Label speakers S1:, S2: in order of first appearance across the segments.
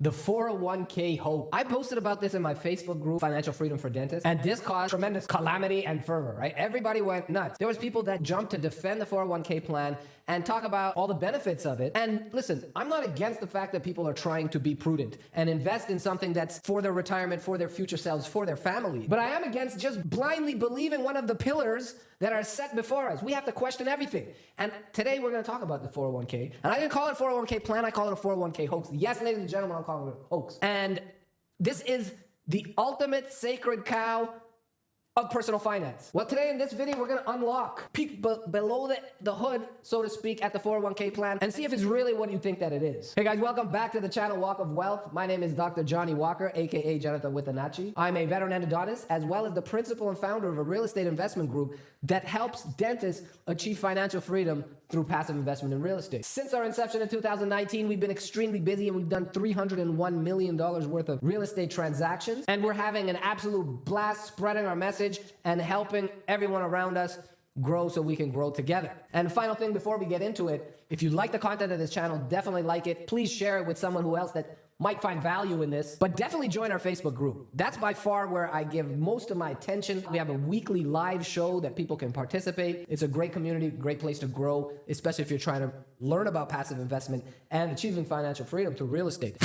S1: The 401k hoax. I posted about this in my Facebook group, Financial Freedom for Dentists, and this caused tremendous calamity and fervor, right? Everybody went nuts. There was people that jumped to defend the 401k plan and talk about all the benefits of it. And listen, I'm not against the fact that people are trying to be prudent and invest in something that's for their retirement, for their future selves, for their family. But I am against just blindly believing one of the pillars that are set before us. We have to question everything. And today we're going to talk about the 401k. And I didn't call it a 401k plan, I call it a 401k hoax. Yes, ladies and gentlemen, I'm calling it a hoax. And this is the ultimate sacred cow of personal finance. Well, today in this video, we're going to unlock, peek below the hood, so to speak, at the 401k plan and see if it's really what you think that it is. Hey guys, welcome back to the channel Walk of Wealth. My name is Dr. Johnny Walker, aka Jonathan Witanachi. I'm a veteran endodontist as well as the principal and founder of a real estate investment group that helps dentists achieve financial freedom through passive investment in real estate. Since our inception in 2019, we've been extremely busy and we've done $301 million worth of real estate transactions. And we're having an absolute blast spreading our message and helping everyone around us grow so we can grow together. And final thing before we get into it, if you like the content of this channel, definitely like it. Please share it with someone who else that might find value in this, but definitely join our Facebook group. That's by far where I give most of my attention. We have a weekly live show that people can participate. It's a great community, great place to grow, especially if you're trying to learn about passive investment and achieving financial freedom through real estate.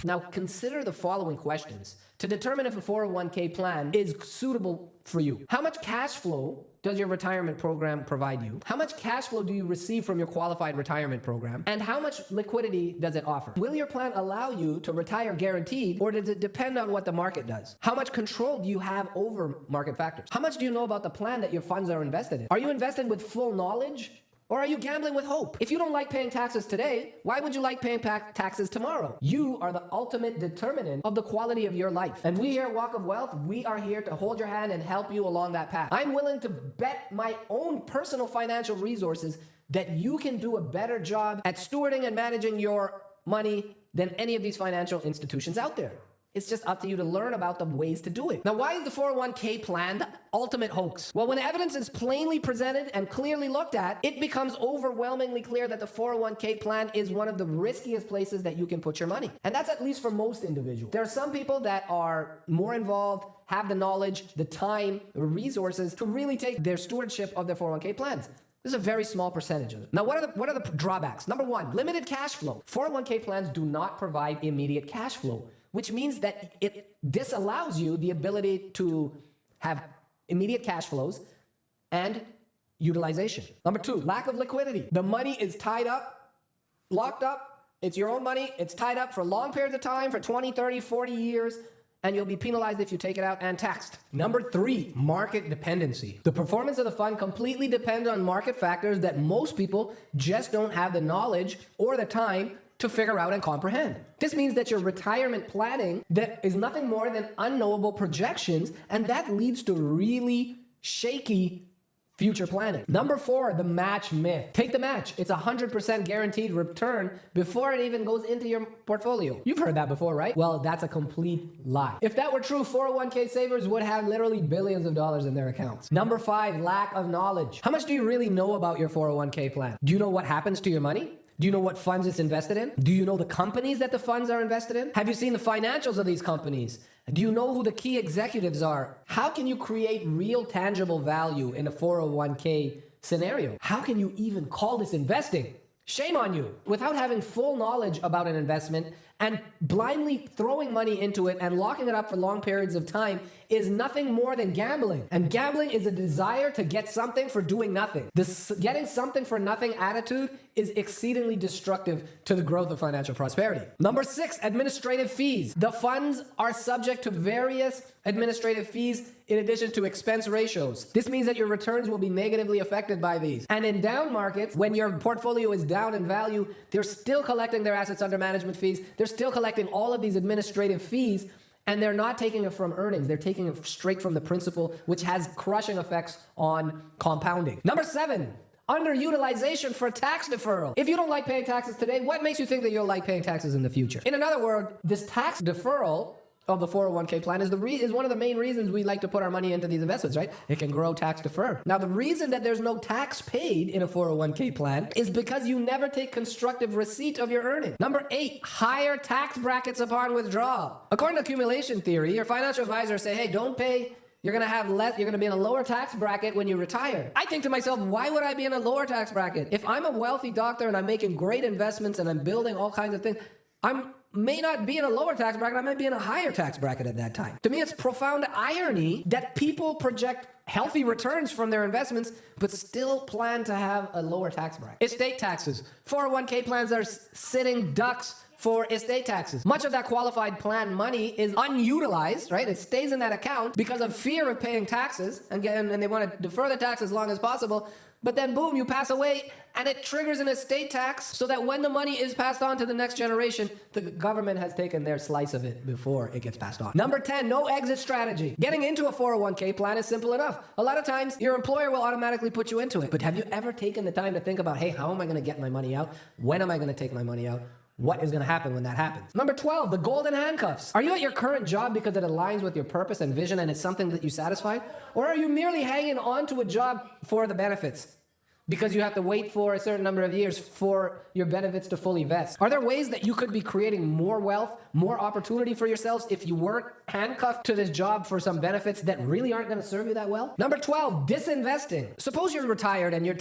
S1: Now, consider the following questions to determine if a 401k plan is suitable for you. How much cash flow does your retirement program provide you? How much cash flow do you receive from your qualified retirement program? And how much liquidity does it offer? Will your plan allow you to retire guaranteed, or does it depend on what the market does? How much control do you have over market factors? How much do you know about the plan that your funds are invested in? Are you invested with full knowledge? Or are you gambling with hope? If you don't like paying taxes today, why would you like paying taxes tomorrow? You are the ultimate determinant of the quality of your life. And we here at Walk of Wealth, we are here to hold your hand and help you along that path. I'm willing to bet my own personal financial resources that you can do a better job at stewarding and managing your money than any of these financial institutions out there. It's just up to you to learn about the ways to do it. Now, why is the 401k plan the ultimate hoax? Well, when evidence is plainly presented and clearly looked at, it becomes overwhelmingly clear that the 401k plan is one of the riskiest places that you can put your money. And that's at least for most individuals. There are some people that are more involved, have the knowledge, the time, the resources to really take their stewardship of their 401k plans. This is a very small percentage of it. Now, what are the drawbacks? Number one, limited cash flow. 401k plans do not provide immediate cash flow, which means that it disallows you the ability to have immediate cash flows and utilization. Number two, lack of liquidity. The money is tied up, locked up. It's your own money. It's tied up for long periods of time, for 20, 30, 40 years, and you'll be penalized if you take it out and taxed. Number three, market dependency. The performance of the fund completely depends on market factors that most people just don't have the knowledge or the time to figure out and comprehend. This means that your retirement planning that is nothing more than unknowable projections, and that leads to really shaky future planning. Number four, the match myth. Take the match. It's 100% guaranteed return before it even goes into your portfolio. You've heard that before, right? Well, that's a complete lie. If that were true, 401k savers would have literally billions of dollars in their accounts. Number five, lack of knowledge. How much do you really know about your 401k plan? Do you know what happens to your money? Do you know what funds it's invested in? Do you know the companies that the funds are invested in? Have you seen the financials of these companies? Do you know who the key executives are? How can you create real tangible value in a 401k scenario? How can you even call this investing? Shame on you. Without having full knowledge about an investment and blindly throwing money into it and locking it up for long periods of time is nothing more than gambling. And gambling is a desire to get something for doing nothing. This getting something for nothing attitude is exceedingly destructive to the growth of financial prosperity. Number six, administrative fees. The funds are subject to various administrative fees in addition to expense ratios. This means that your returns will be negatively affected by these. And in down markets, when your portfolio is down in value, they're still collecting their assets under management fees. They're still collecting all of these administrative fees, and they're not taking it from earnings. They're taking it straight from the principal, which has crushing effects on compounding. Number seven, underutilization for tax deferral. If you don't like paying taxes today, what makes you think that you'll like paying taxes in the future? In another word, this tax deferral of the 401k plan is one of the main reasons we like to put our money into these investments, right? It can grow tax deferred. Now, the reason that there's no tax paid in a 401k plan is because you never take constructive receipt of your earnings. Number 8, higher tax brackets upon withdrawal. According to accumulation theory, your financial advisors say, hey, don't pay. You're going to have less, you're going to be in a lower tax bracket when you retire. I think to myself, why would I be in a lower tax bracket? If I'm a wealthy doctor and I'm making great investments and I'm building all kinds of things, may not be in a lower tax bracket, I might be in a higher tax bracket at that time. To me, it's profound irony that people project healthy returns from their investments, but still plan to have a lower tax bracket. Estate taxes. 401k plans are sitting ducks for estate taxes. Much of that qualified plan money is unutilized, right? It stays in that account because of fear of paying taxes, and they want to defer the tax as long as possible. But then boom, you pass away and it triggers an estate tax so that when the money is passed on to the next generation, the government has taken their slice of it before it gets passed on. Number 10, no exit strategy. Getting into a 401k plan is simple enough. A lot of times your employer will automatically put you into it. But have you ever taken the time to think about, hey, how am I going to get my money out? When am I going to take my money out? What is going to happen when that happens? Number 12, the golden handcuffs. Are you at your current job because it aligns with your purpose and vision and it's something that you satisfy? Or are you merely hanging on to a job for the benefits? Because you have to wait for a certain number of years for your benefits to fully vest. Are there ways that you could be creating more wealth, more opportunity for yourselves if you weren't handcuffed to this job for some benefits that really aren't going to serve you that well? Number 12, disinvesting. Suppose you're retired and you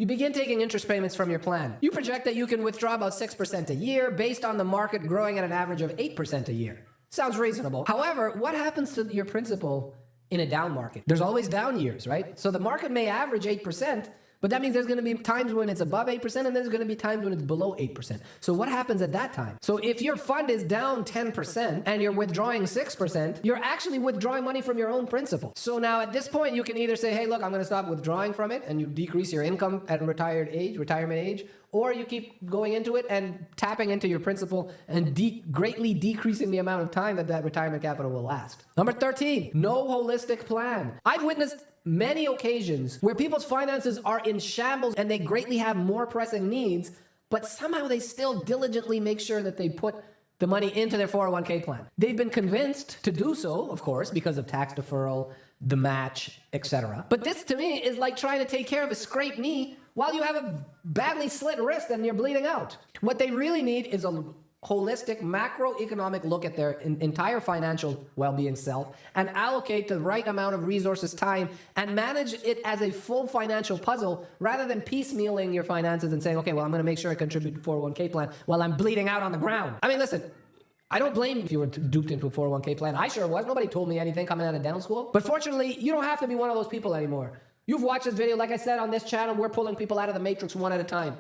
S1: begin taking interest payments from your plan. You project that you can withdraw about 6% a year based on the market growing at an average of 8% a year. Sounds reasonable. However, what happens to your principal in a down market? There's always down years, right? So the market may average 8%, but that means there's going to be times when it's above 8% and there's going to be times when it's below 8%. So what happens at that time? So if your fund is down 10% and you're withdrawing 6%, you're actually withdrawing money from your own principal. So now at this point, you can either say, hey, look, I'm going to stop withdrawing from it, and you decrease your income at retirement age, or you keep going into it and tapping into your principal and greatly decreasing the amount of time that retirement capital will last. Number 13, no holistic plan. I've witnessed many occasions where people's finances are in shambles and they greatly have more pressing needs, but somehow they still diligently make sure that they put the money into their 401k plan. They've been convinced to do so, of course, because of tax deferral, the match, etc. But this to me is like trying to take care of a scraped knee while you have a badly slit wrist and you're bleeding out. What they really need is a holistic macroeconomic look at their entire financial well-being self and allocate the right amount of resources, time, and manage it as a full financial puzzle rather than piecemealing your finances and saying, okay, well, I'm going to make sure I contribute to 401k plan while I'm bleeding out on the ground. I mean, listen, I don't blame you if you were duped into a 401k plan. I sure was. Nobody told me anything coming out of down school. But fortunately, you don't have to be one of those people anymore. You've watched this video. Like I said, on this channel, we're pulling people out of the matrix one at a time.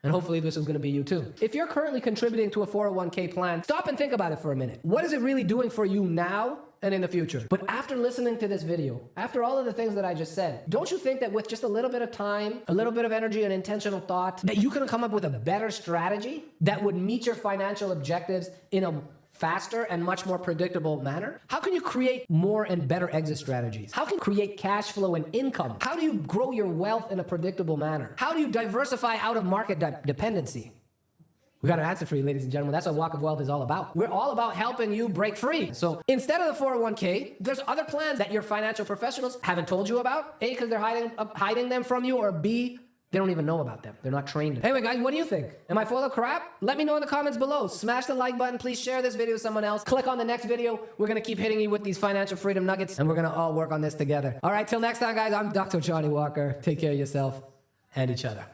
S1: And hopefully this is going to be you too. If you're currently contributing to a 401k plan, stop and think about it for a minute. What is it really doing for you now and in the future? But after listening to this video, after all of the things that I just said, don't you think that with just a little bit of time, a little bit of energy and intentional thought, that you can come up with a better strategy that would meet your financial objectives in a faster and much more predictable manner? How can you create more and better exit strategies? How can you create cash flow and income? How do you grow your wealth in a predictable manner? How do you diversify out of market dependency? We got an answer for you, ladies and gentlemen. That's what Walk of Wealth is all about. We're all about helping you break free. So instead of the 401k, there's other plans that your financial professionals haven't told you about. A, because they're hiding them from you, or B, they don't even know about them. They're not trained. Anyway, guys, what do you think? Am I full of crap? Let me know in the comments below. Smash the like button. Please share this video with someone else. Click on the next video. We're going to keep hitting you with these financial freedom nuggets, and we're going to all work on this together. All right, till next time, guys, I'm Dr. Johnny Walker. Take care of yourself and each other.